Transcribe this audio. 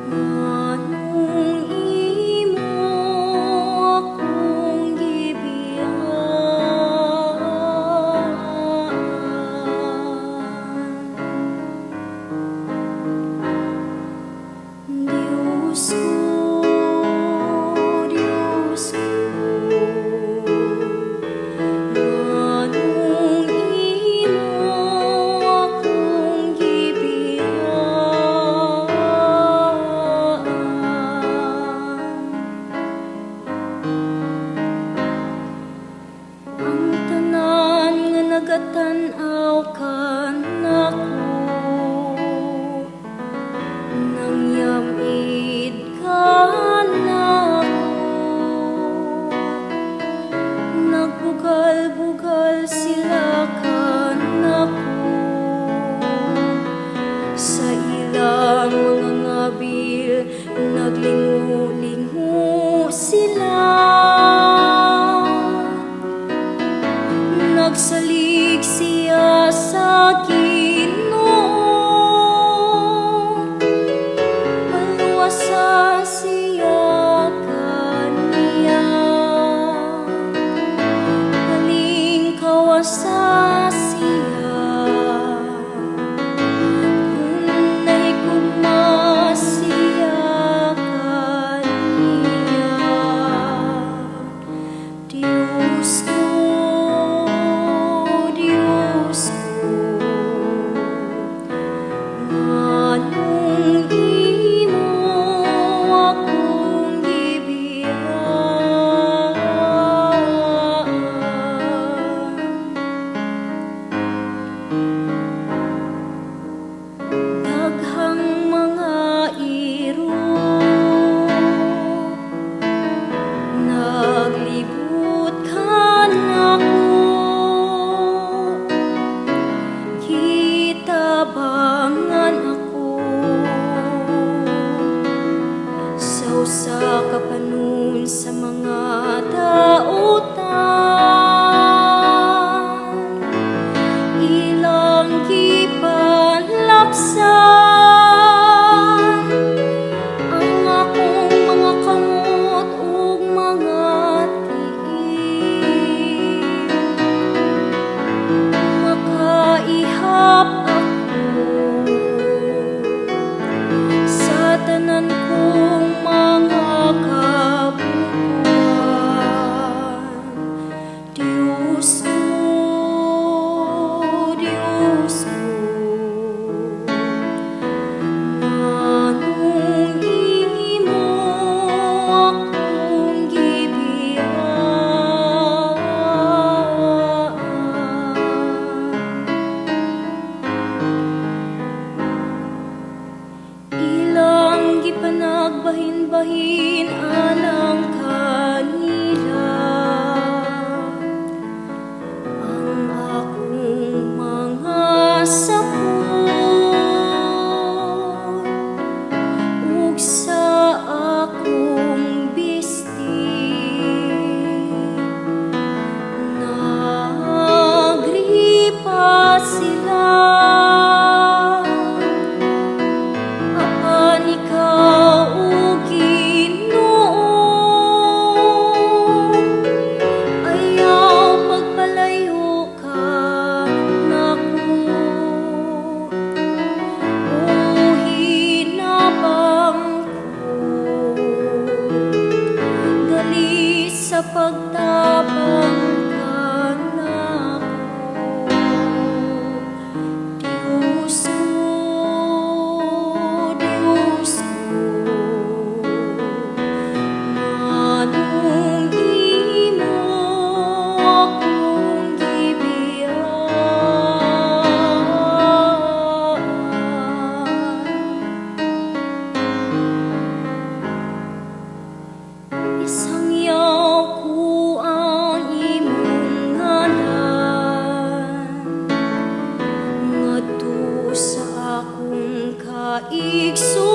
Anong imo akong gibiyaan, Diyos ko, Diyos ko. Anong imo akong gibiyaan, ang tanan nga nagatan-aw kanako, nangyamid kanako, nagbugal-bugal sila kanako, sa ilang mga ngabil naglingo-lingo sila, nagsalig siya sa Ginoo, paluwasa siya kaniya, palingkawasa siya, kung nahigugma siya kaniya. Diyos ko, Diyos ko, anong imo akong gibiyaan, daghang mga iro naglibot kanako, gitabangan ako, sa usa ka panon sa mga daotan, ilang gipanlapsan ang akong mga kamot ug mga tiil, makaihap ako sa tanan kong mga kabubuan. Diyos ko, Diyos ko, anong imo akong gibiyaan, ilang gipanagbahin-bahin alang kanila, ang akong mga sapot ug sa akong bistig, nagripa sila, apan ikaw o Ginoo, ayaw pagpalayo ka nako, o hinabang ko, dali sa pagtabang ka nako. Diyos ko, Diyos ko, anong imo akong gibiyaan, isangyaw ko ang imong ngalan ngadto sa akong kaigsunan,